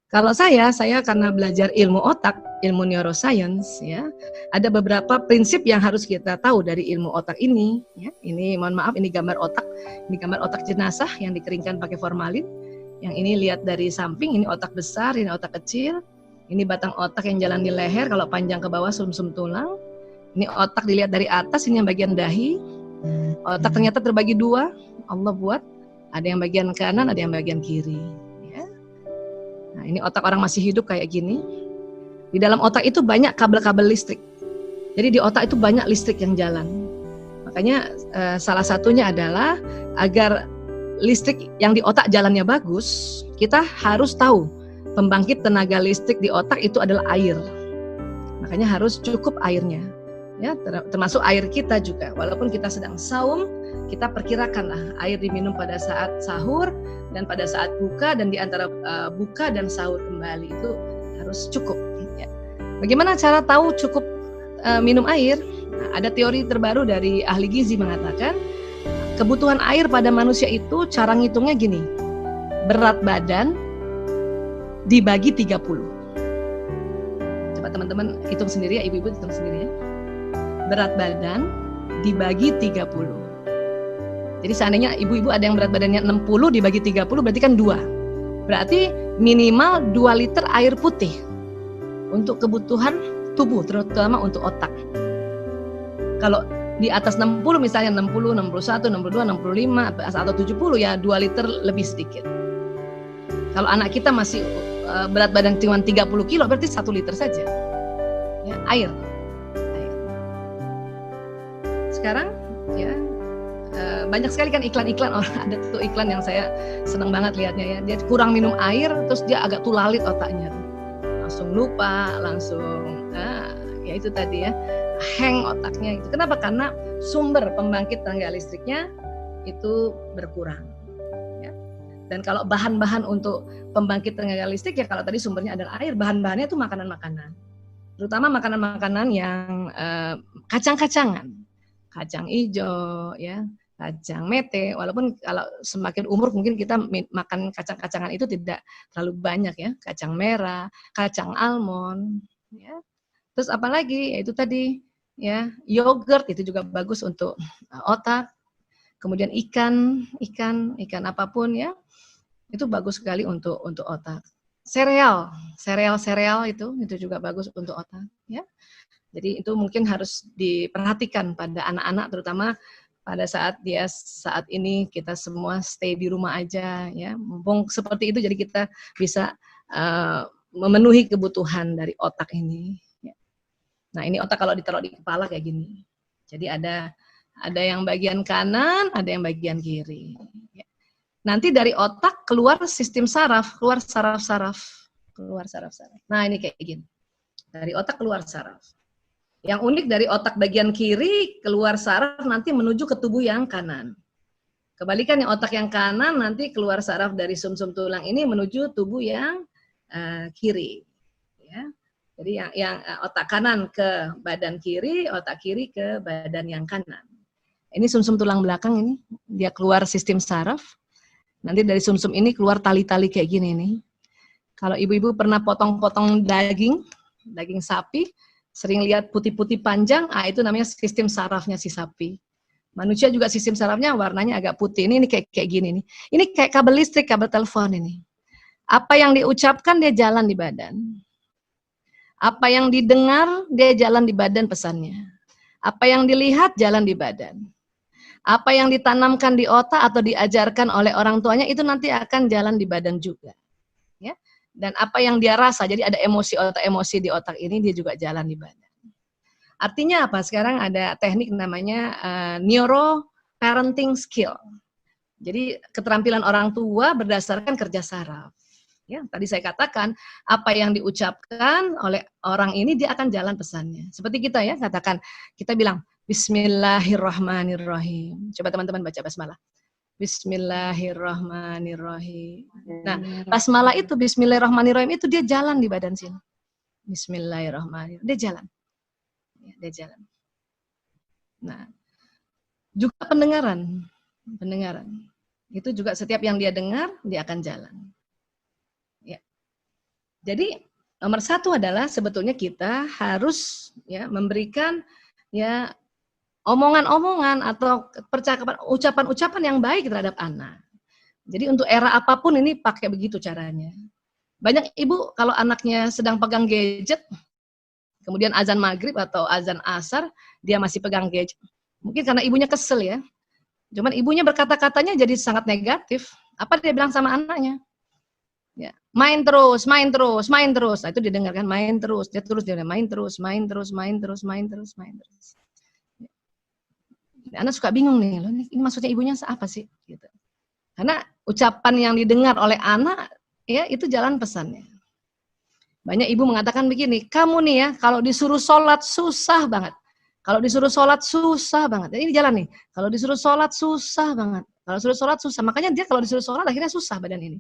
Kalau saya karena belajar ilmu otak, ilmu neuroscience, ya, ada beberapa prinsip yang harus kita tahu dari ilmu otak ini. Ya. Ini mohon maaf, ini gambar otak, ini gambar otak jenazah yang dikeringkan pakai formalin. Yang ini lihat dari samping, ini otak besar, ini otak kecil. Ini batang otak yang jalan di leher, kalau panjang ke bawah sumsum tulang. Ini otak dilihat dari atas, ini yang bagian dahi. Otak ternyata terbagi dua, Allah buat. Ada yang bagian kanan, ada yang bagian kiri. Nah, ini otak orang masih hidup kayak gini. Di dalam otak itu banyak kabel-kabel listrik. Jadi di otak itu banyak listrik yang jalan. Makanya salah satunya adalah agar listrik yang di otak jalannya bagus, kita harus tahu pembangkit tenaga listrik di otak itu adalah air. Makanya harus cukup airnya. Ya, termasuk air kita juga. Walaupun kita sedang saum, kita perkirakanlah air diminum pada saat sahur dan pada saat buka, dan di antara buka dan sahur kembali itu harus cukup. Ya. Bagaimana cara tahu cukup minum air? Nah, ada teori terbaru dari ahli gizi mengatakan kebutuhan air pada manusia itu cara ngitungnya gini. Berat badan dibagi 30. Coba teman-teman hitung sendiri ya, ibu-ibu hitung sendiri ya. Berat badan dibagi 30. Jadi seandainya ibu-ibu ada yang berat badannya 60 dibagi 30 berarti kan 2. Berarti minimal 2 liter air putih untuk kebutuhan tubuh, terutama untuk otak. Kalau di atas 60 misalnya 60, 61, 62, 65 atau 70 ya 2 liter lebih sedikit. Kalau anak kita masih berat badan cuma 30 kilo berarti 1 liter saja. Ya, air. Sekarang ya banyak sekali kan iklan-iklan, ada tuh iklan yang saya senang banget lihatnya ya, dia kurang minum air terus dia agak tulalit otaknya, langsung lupa, langsung ya itu tadi ya, hang otaknya itu. Kenapa? Karena sumber pembangkit tenaga listriknya itu berkurang ya. Dan kalau bahan-bahan untuk pembangkit tenaga listrik ya kalau tadi sumbernya adalah air, bahan-bahannya itu makanan-makanan, terutama makanan-makanan yang kacang-kacangan, kacang hijau, ya, kacang mete. Walaupun kalau semakin umur mungkin kita makan kacang-kacangan itu tidak terlalu banyak ya. Kacang merah, kacang almond, ya. Terus apalagi? Ya itu tadi, ya, yogurt itu juga bagus untuk otak. Kemudian ikan apapun ya, itu bagus sekali untuk otak. Sereal itu juga bagus untuk otak, ya. Jadi itu mungkin harus diperhatikan pada anak-anak, terutama pada saat ini kita semua stay di rumah aja ya. Mumpung seperti itu jadi kita bisa memenuhi kebutuhan dari otak ini. Ya. Nah ini otak kalau ditaruh di kepala kayak gini. Jadi ada yang bagian kanan, ada yang bagian kiri. Ya. Nanti dari otak keluar sistem saraf, keluar saraf-saraf. Nah ini kayak gini. Dari otak keluar saraf. Yang unik dari otak bagian kiri keluar saraf nanti menuju ke tubuh yang kanan. Kebalikannya otak yang kanan nanti keluar saraf dari sumsum tulang ini menuju tubuh yang kiri. Ya. Jadi yang otak kanan ke badan kiri, otak kiri ke badan yang kanan. Ini sumsum tulang belakang ini, dia keluar sistem saraf. Nanti dari sumsum ini keluar tali-tali kayak gini nih. Kalau ibu-ibu pernah potong-potong daging sapi, sering lihat putih-putih panjang, itu namanya sistem sarafnya si sapi. Manusia juga sistem sarafnya warnanya agak putih. Ini kayak gini nih. Ini kayak kabel listrik, kabel telepon ini. Apa yang diucapkan dia jalan di badan. Apa yang didengar dia jalan di badan pesannya. Apa yang dilihat jalan di badan. Apa yang ditanamkan di otak atau diajarkan oleh orang tuanya itu nanti akan jalan di badan juga. Ya. Dan apa yang dia rasa, jadi ada emosi di otak ini, dia juga jalan di badan. Artinya apa? Sekarang ada teknik namanya neuro parenting skill. Jadi keterampilan orang tua berdasarkan kerja saraf. Ya, tadi saya katakan apa yang diucapkan oleh orang ini dia akan jalan pesannya. Seperti kita ya, katakan kita bilang Bismillahirrahmanirrahim. Coba teman-teman baca basmalah. Bismillahirrahmanirrahim. Nah, basmalah itu, Bismillahirrahmanirrahim itu dia jalan di badan sini. Bismillahirrahmanirrahim. Dia jalan. Dia jalan. Nah, juga pendengaran. Itu juga setiap yang dia dengar, dia akan jalan. Ya. Jadi nomor satu adalah sebetulnya kita harus ya memberikan ya omongan-omongan atau percakapan, ucapan-ucapan yang baik terhadap anak. Jadi untuk era apapun ini pakai begitu caranya. Banyak ibu kalau anaknya sedang pegang gadget, kemudian azan maghrib atau azan asar, dia masih pegang gadget. Mungkin karena ibunya kesel ya. Cuman ibunya berkata-katanya jadi sangat negatif. Apa dia bilang sama anaknya? Ya, main terus, main terus, main terus. Nah, itu didengarkan main terus, dia main terus, main terus, main terus, main terus, main terus. Anak suka bingung nih, loh, ini maksudnya ibunya apa sih? Gitu. Karena ucapan yang didengar oleh anak, ya itu jalan pesannya. Banyak ibu mengatakan begini, kamu nih ya, kalau disuruh sholat susah banget. Kalau disuruh sholat susah banget. Ini jalan nih, kalau disuruh sholat susah banget. Kalau disuruh sholat susah, makanya dia kalau disuruh sholat akhirnya susah badan ini.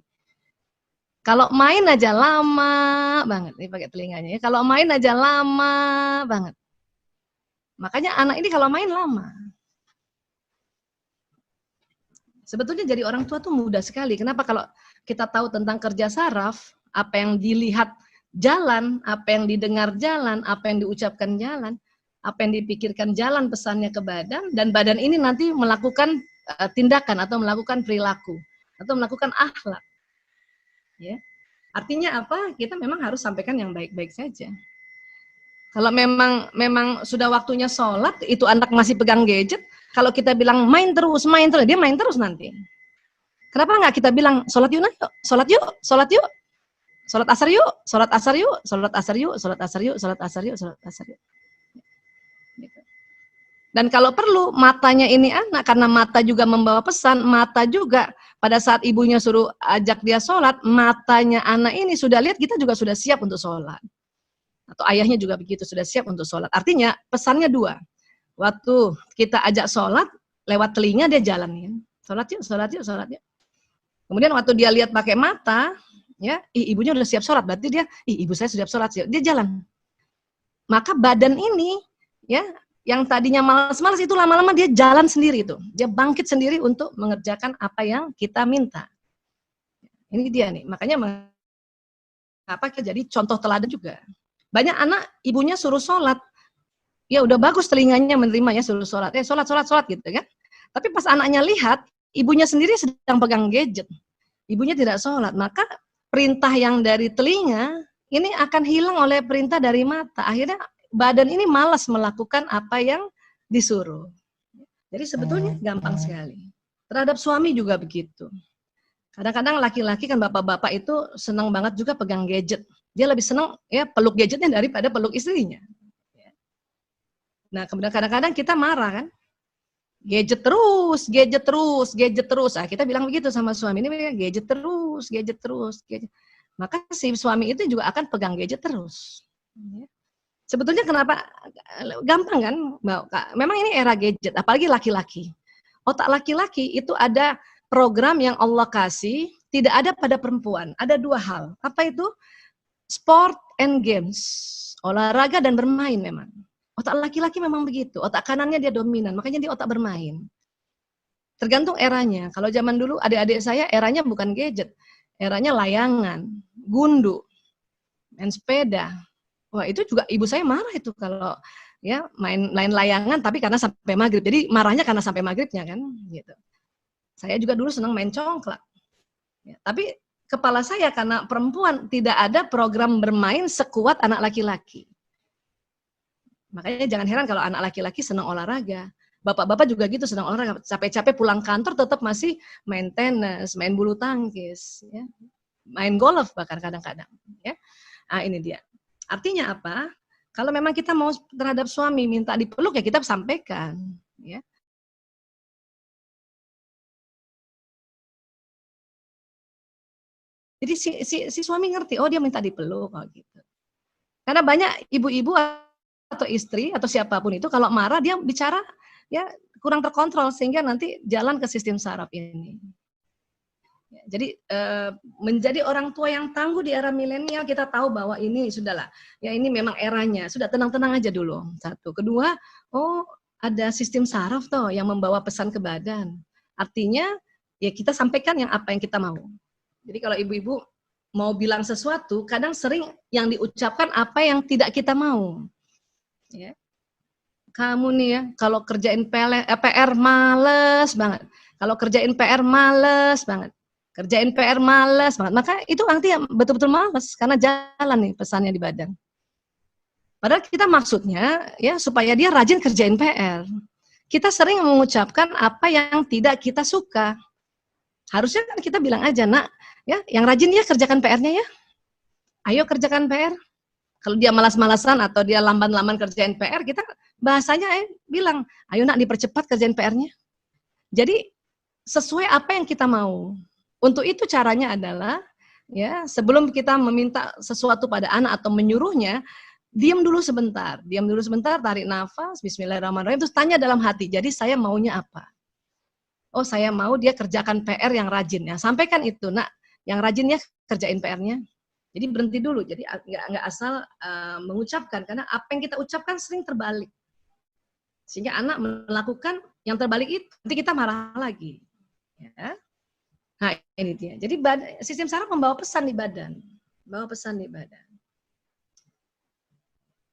Kalau main aja lama banget, ini pakai telinganya ya. Kalau main aja lama banget. Makanya anak ini kalau main lama. Sebetulnya jadi orang tua tuh mudah sekali. Kenapa? Kalau kita tahu tentang kerja saraf, apa yang dilihat jalan, apa yang didengar jalan, apa yang diucapkan jalan, apa yang dipikirkan jalan pesannya ke badan, dan badan ini nanti melakukan tindakan atau melakukan perilaku atau melakukan akhlak. Ya. Artinya apa? Kita memang harus sampaikan yang baik-baik saja. Kalau memang sudah waktunya sholat, itu anak masih pegang gadget, kalau kita bilang main terus, dia main terus nanti. Kenapa nggak kita bilang sholat yuk, sholat yuk, sholat yuk, sholat asar yuk, sholat asar yuk, sholat asar yuk, sholat asar yuk, sholat asar yuk, sholat asar yuk. Dan kalau perlu matanya ini anak, karena mata juga membawa pesan, mata juga pada saat ibunya suruh ajak dia sholat, matanya anak ini sudah lihat kita juga sudah siap untuk sholat. Atau ayahnya juga begitu, sudah siap untuk sholat. Artinya pesannya dua. Waktu kita ajak sholat, lewat telinga dia jalan. Ya. Sholat yuk, sholat yuk, sholat yuk. Kemudian waktu dia lihat pakai mata, ya, ibunya udah siap sholat, berarti dia, ibu saya sudah siap sholat, dia jalan. Maka badan ini, ya, yang tadinya malas-malas itu lama-lama dia jalan sendiri itu. Dia bangkit sendiri untuk mengerjakan apa yang kita minta. Ini dia nih, makanya mengapa kita jadi contoh teladan juga. Banyak anak ibunya suruh sholat, ya udah bagus telinganya menerima ya suruh sholat, sholat gitu kan. Tapi pas anaknya lihat, ibunya sendiri sedang pegang gadget, ibunya tidak sholat, maka perintah yang dari telinga ini akan hilang oleh perintah dari mata. Akhirnya badan ini malas melakukan apa yang disuruh. Jadi sebetulnya gampang sekali. Terhadap suami juga begitu. Kadang-kadang laki-laki kan bapak-bapak itu senang banget juga pegang gadget. Dia lebih senang ya peluk gadgetnya daripada peluk istrinya. Nah, kemudian kadang-kadang kita marah kan. Gadget terus, gadget terus, gadget terus. Nah, kita bilang begitu sama suami, ini gadget terus, gadget terus, gadget. Maka si suami itu juga akan pegang gadget terus. Sebetulnya kenapa? Gampang kan, Mbak? Memang ini era gadget, apalagi laki-laki. Otak laki-laki itu ada program yang Allah kasih, tidak ada pada perempuan. Ada dua hal. Apa itu? Sport and games, olahraga dan bermain memang. Otak laki-laki memang begitu, otak kanannya dia dominan, makanya dia otak bermain. Tergantung eranya. Kalau zaman dulu adik-adik saya eranya bukan gadget, eranya layangan, gundu, main sepeda. Wah itu juga ibu saya marah itu kalau ya main layangan tapi karena sampai maghrib. Jadi marahnya karena sampai maghribnya kan, gitu. Saya juga dulu senang main congklak. Ya, tapi kepala saya karena perempuan tidak ada program bermain sekuat anak laki-laki. Makanya jangan heran kalau anak laki-laki senang olahraga. Bapak-bapak juga gitu senang olahraga. Capek-capek pulang kantor tetap masih main tenis, main bulu tangkis, ya. Main golf bahkan kadang-kadang. Ya. Nah, ini dia. Artinya apa? Kalau memang kita mau terhadap suami minta dipeluk ya kita sampaikan. Ya. Jadi si suami ngerti, oh dia minta dipeluk, oh gitu. Karena banyak ibu-ibu atau istri atau siapapun itu kalau marah dia bicara ya kurang terkontrol sehingga nanti jalan ke sistem saraf ini. Ya, jadi menjadi orang tua yang tangguh di era milenial kita tahu bahwa ini sudahlah, ya ini memang eranya, sudah tenang-tenang aja dulu. Satu, kedua, oh ada sistem saraf toh yang membawa pesan ke badan. Artinya ya kita sampaikan yang apa yang kita mau. Jadi kalau ibu-ibu mau bilang sesuatu, kadang sering yang diucapkan apa yang tidak kita mau. Ya. Kamu nih ya, kalau kerjain PR males banget. Kalau kerjain PR males banget. Kerjain PR males banget. Maka itu artinya betul-betul males karena jalan nih pesannya di badan. Padahal kita maksudnya ya supaya dia rajin kerjain PR. Kita sering mengucapkan apa yang tidak kita suka. Harusnya kan kita bilang aja, nak, ya, yang rajin ya kerjakan PR-nya ya. Ayo kerjakan PR. Kalau dia malas-malasan atau dia lamban-lamban kerjain PR, kita bahasanya bilang, ayo nak dipercepat kerjain PR-nya. Jadi sesuai apa yang kita mau. Untuk itu caranya adalah, ya, sebelum kita meminta sesuatu pada anak atau menyuruhnya, diam dulu sebentar, tarik nafas, bismillahirrahmanirrahim, terus tanya dalam hati, jadi saya maunya apa? Oh, saya mau dia kerjakan PR yang rajin, ya. Sampaikan itu, nak, yang rajin ya kerjain PR-nya. Jadi berhenti dulu, jadi nggak asal mengucapkan, karena apa yang kita ucapkan sering terbalik. Sehingga anak melakukan yang terbalik itu, nanti kita marah lagi. Ya. Nah ini dia, jadi sistem saraf membawa pesan di badan.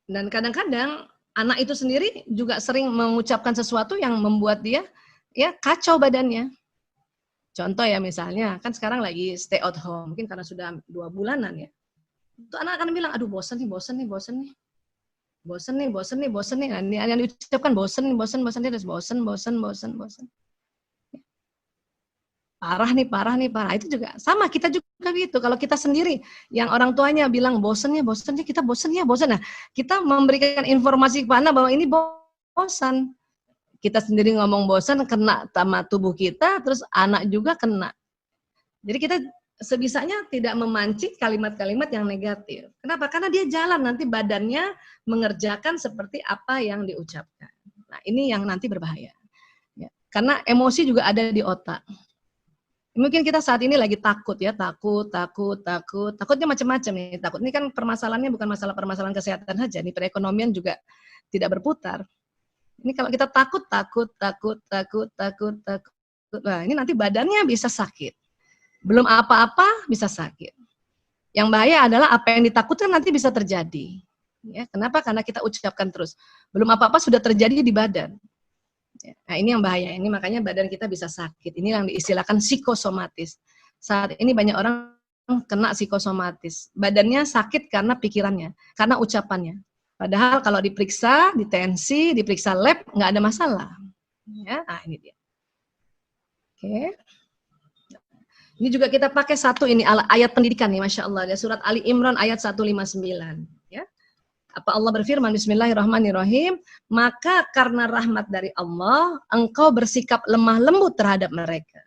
Dan kadang-kadang anak itu sendiri juga sering mengucapkan sesuatu yang membuat dia ya kacau badannya. Contoh ya misalnya, kan sekarang lagi stay at home, mungkin karena sudah 2 bulanan ya. Itu anak akan bilang, aduh bosen nih. Nah, yang diucapkan bosen, terus bosen. Parah nih. Itu juga sama, kita juga gitu. Kalau kita sendiri, yang orang tuanya bilang bosen, kita bosen. Nah, kita memberikan informasi kepada bahwa ini bosan. Kita sendiri ngomong bosan, kena sama tubuh kita, terus anak juga kena. Jadi kita sebisanya tidak memancing kalimat-kalimat yang negatif. Kenapa? Karena dia jalan, nanti badannya mengerjakan seperti apa yang diucapkan. Nah, ini yang nanti berbahaya. Ya. Karena emosi juga ada di otak. Mungkin kita saat ini lagi takut ya, takutnya macam-macam nih. Takut ini kan permasalahannya bukan permasalahan kesehatan saja, nih perekonomian juga tidak berputar. Ini kalau kita takut. Nah, ini nanti badannya bisa sakit. Belum apa-apa bisa sakit. Yang bahaya adalah apa yang ditakutkan nanti bisa terjadi. Ya, kenapa? Karena kita ucapkan terus. Belum apa-apa sudah terjadi di badan. Nah, ini yang bahaya. Ini makanya badan kita bisa sakit. Ini yang diistilahkan psikosomatis. Saat ini banyak orang kena psikosomatis. Badannya sakit karena pikirannya, karena ucapannya. Padahal kalau diperiksa, ditensi, diperiksa lab, nggak ada masalah. Ya, nah ini dia. Oke. Ini juga kita pakai satu ini ayat pendidikan nih, Masya Allah. Ya, surat Ali Imran ayat 159. Ya. Apa Allah berfirman, Bismillahirrahmanirrahim, maka karena rahmat dari Allah, engkau bersikap lemah lembut terhadap mereka.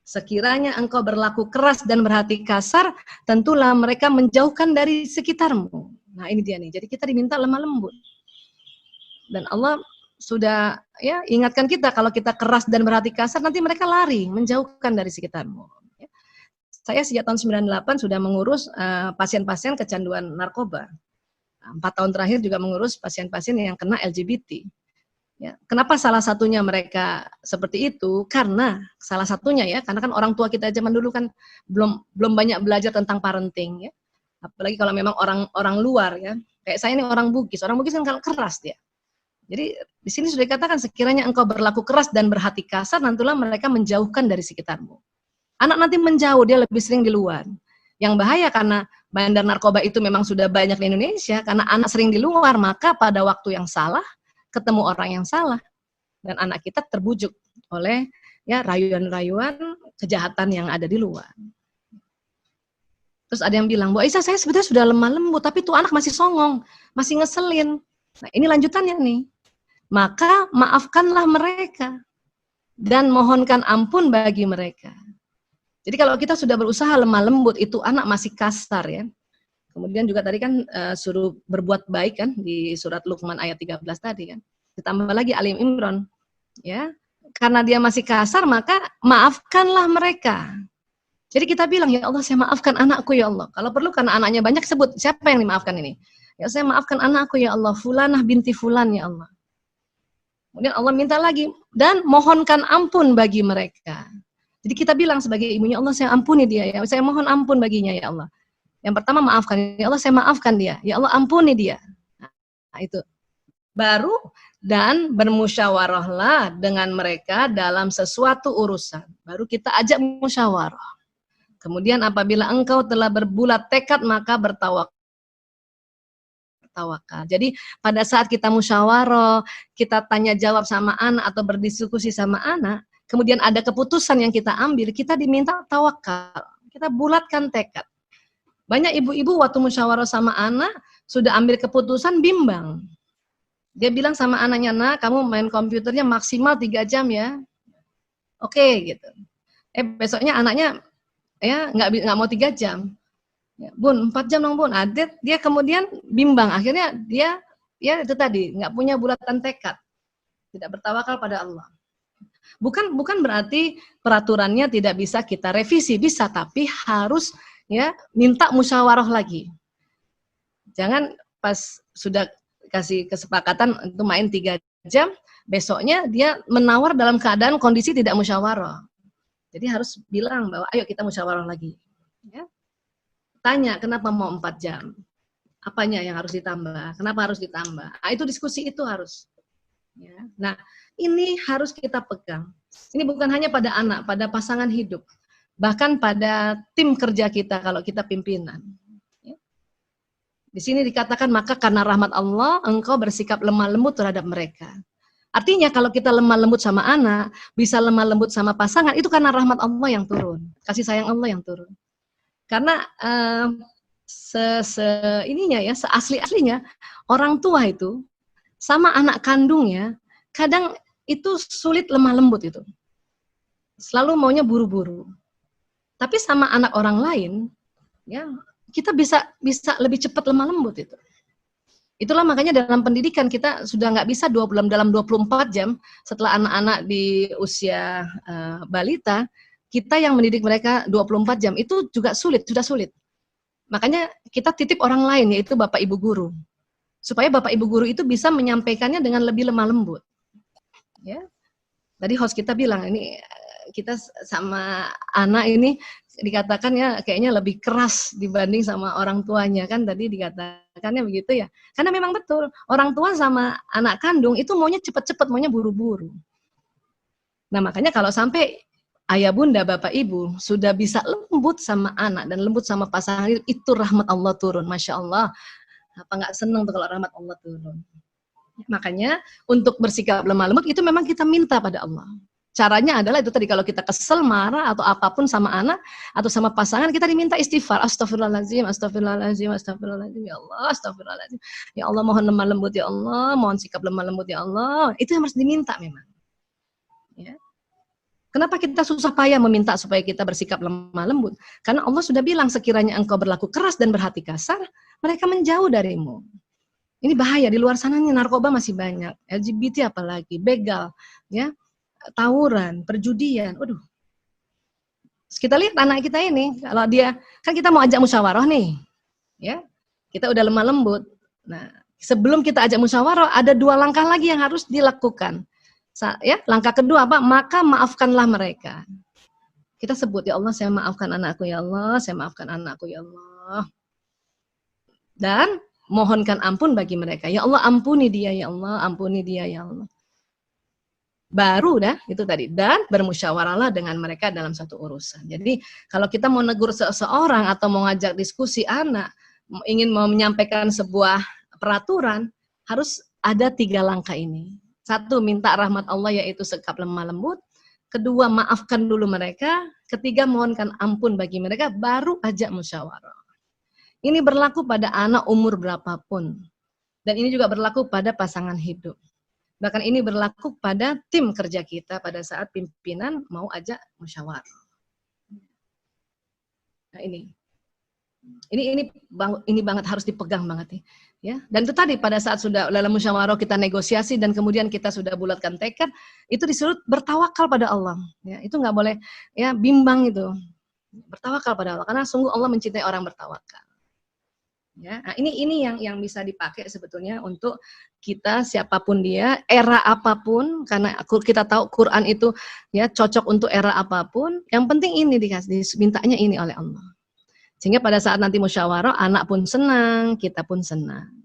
Sekiranya engkau berlaku keras dan berhati kasar, tentulah mereka menjauhkan dari sekitarmu. Nah ini dia nih, jadi kita diminta lemah lembut. Dan Allah sudah ya ingatkan kita, kalau kita keras dan berhati kasar, nanti mereka lari, menjauhkan dari sekitarmu. Ya. Saya sejak tahun 98 sudah mengurus pasien-pasien kecanduan narkoba. 4 tahun terakhir juga mengurus pasien-pasien yang kena LGBT. Ya. Kenapa salah satunya mereka seperti itu? Karena salah satunya ya, karena kan orang tua kita zaman dulu kan belum banyak belajar tentang parenting ya. Apalagi kalau memang orang luar ya, kayak saya ini orang Bugis kan keras dia. Jadi di sini sudah dikatakan sekiranya engkau berlaku keras dan berhati kasar, nantilah mereka menjauhkan dari sekitarmu. Anak nanti menjauh, dia lebih sering di luar. Yang bahaya karena bandar narkoba itu memang sudah banyak di Indonesia, karena anak sering di luar, maka pada waktu yang salah ketemu orang yang salah dan anak kita terbujuk oleh ya rayuan-rayuan kejahatan yang ada di luar. Terus ada yang bilang, Bu Aisyah, saya sebetulnya sudah lemah lembut, tapi tuh anak masih songong, masih ngeselin. Nah ini lanjutannya nih. Maka maafkanlah mereka dan mohonkan ampun bagi mereka. Jadi kalau kita sudah berusaha lemah lembut, itu anak masih kasar ya. Kemudian juga tadi kan suruh berbuat baik kan di surat Luqman ayat 13 tadi kan. Ditambah lagi Ali Imran ya. Karena dia masih kasar, maka maafkanlah mereka. Jadi kita bilang, ya Allah saya maafkan anakku ya Allah. Kalau perlu karena anaknya banyak sebut, siapa yang dimaafkan ini? Ya saya maafkan anakku ya Allah, fulanah binti fulan ya Allah. Kemudian Allah minta lagi, dan mohonkan ampun bagi mereka. Jadi kita bilang sebagai ibunya, Allah saya ampuni dia ya, saya mohon ampun baginya ya Allah. Yang pertama maafkan, ya Allah saya maafkan dia, ya Allah ampuni dia. Nah, itu. Baru dan bermusyawarahlah dengan mereka dalam sesuatu urusan. Baru kita ajak musyawarah. Kemudian apabila engkau telah berbulat tekad maka bertawakal. Jadi pada saat kita musyawarah, kita tanya jawab sama anak atau berdiskusi sama anak, kemudian ada keputusan yang kita ambil, kita diminta tawakal. Kita bulatkan tekad. Banyak ibu-ibu waktu musyawarah sama anak, sudah ambil keputusan bimbang. Dia bilang sama anaknya, nak kamu main komputernya maksimal 3 jam ya. Oke, gitu. Besoknya anaknya ya nggak mau 3 jam. Ya, Bun, 4 jam dong Bun. Dia kemudian bimbang. Akhirnya dia ya itu tadi nggak punya bulatan tekad, tidak bertawakal pada Allah. Bukan berarti peraturannya tidak bisa kita revisi, bisa, tapi harus ya minta musyawarah lagi. Jangan pas sudah kasih kesepakatan untuk main 3 jam, besoknya dia menawar dalam keadaan kondisi tidak musyawarah. Jadi harus bilang bahwa ayo kita musyawarah lagi. Ya. Tanya kenapa mau 4 jam, apanya yang harus ditambah, kenapa harus ditambah. Nah, itu diskusi itu harus. Ya. Nah ini harus kita pegang. Ini bukan hanya pada anak, pada pasangan hidup, bahkan pada tim kerja kita kalau kita pimpinan. Ya. Di sini dikatakan maka karena rahmat Allah engkau bersikap lemah lembut terhadap mereka. Artinya kalau kita lemah lembut sama anak, bisa lemah lembut sama pasangan, itu karena rahmat Allah yang turun, kasih sayang Allah yang turun. Karena ininya ya, seasli-aslinya orang tua itu sama anak kandungnya kadang itu sulit lemah lembut itu. Selalu maunya buru-buru. Tapi sama anak orang lain ya, kita bisa lebih cepat lemah lembut itu. Itulah makanya dalam pendidikan kita sudah nggak bisa dalam 24 jam setelah anak-anak di usia balita, kita yang mendidik mereka 24 jam, itu juga sudah sulit. Makanya kita titip orang lain, yaitu Bapak Ibu Guru. Supaya Bapak Ibu Guru itu bisa menyampaikannya dengan lebih lemah lembut. Ya. Tadi host kita bilang, ini kita sama anak ini dikatakan ya kayaknya lebih keras dibanding sama orang tuanya, kan tadi dikatakannya begitu ya. Karena memang betul, orang tua sama anak kandung itu maunya cepat-cepat, maunya buru-buru. Nah makanya kalau sampai ayah bunda, bapak ibu sudah bisa lembut sama anak dan lembut sama pasangan, itu rahmat Allah turun. Masya Allah, apa nggak seneng tuh kalau rahmat Allah turun. Makanya untuk bersikap lemah lembut itu memang kita minta pada Allah. Caranya adalah itu tadi, kalau kita kesel, marah atau apapun sama anak atau sama pasangan, kita diminta istighfar. Astagfirullahaladzim, astagfirullahaladzim, astagfirullahaladzim, ya Allah, astagfirullahaladzim. Ya Allah, mohon lemah lembut ya Allah, mohon sikap lemah lembut ya Allah. Itu yang harus diminta memang. Ya. Kenapa kita susah payah meminta supaya kita bersikap lemah lembut? Karena Allah sudah bilang, sekiranya engkau berlaku keras dan berhati kasar, mereka menjauh darimu. Ini bahaya, di luar sana narkoba masih banyak, LGBT apalagi, begal, ya, tawuran, perjudian. Waduh. Kita lihat anak kita ini, kalau dia, kan kita mau ajak musyawarah nih, ya, kita udah lemah lembut. Nah, sebelum kita ajak musyawarah, ada 2 langkah lagi yang harus dilakukan. Ya, langkah kedua apa? Maka maafkanlah mereka. Kita sebut, ya Allah, saya maafkan anakku ya Allah, saya maafkan anakku ya Allah. Dan mohonkan ampun bagi mereka. Ya Allah, ampuni dia ya Allah, ampuni dia ya Allah. Baru dah itu tadi, dan bermusyawarahlah dengan mereka dalam satu urusan. Jadi kalau kita mau negur seseorang atau mau ngajak diskusi anak, ingin mau menyampaikan sebuah peraturan, harus ada 3 langkah ini. 1, minta rahmat Allah yaitu sikap lemah lembut. 2, maafkan dulu mereka. 3, mohonkan ampun bagi mereka, baru ajak musyawarah. Ini berlaku pada anak umur berapapun. Dan ini juga berlaku pada pasangan hidup. Bahkan ini berlaku pada tim kerja kita pada saat pimpinan mau ajak musyawarah. Nah ini banget harus dipegang banget nih, ya. Dan itu tadi pada saat sudah dalam musyawarah kita negosiasi dan kemudian kita sudah bulatkan tekad, itu disuruh bertawakal pada Allah. Ya, itu nggak boleh ya bimbang itu. Bertawakal pada Allah karena sungguh Allah mencintai orang bertawakal. Ya, nah ini yang bisa dipakai sebetulnya untuk kita siapapun dia, era apapun, karena kita tahu Quran itu ya cocok untuk era apapun. Yang penting ini dikasih, mintanya ini oleh Allah. Sehingga pada saat nanti musyawarah, anak pun senang, kita pun senang.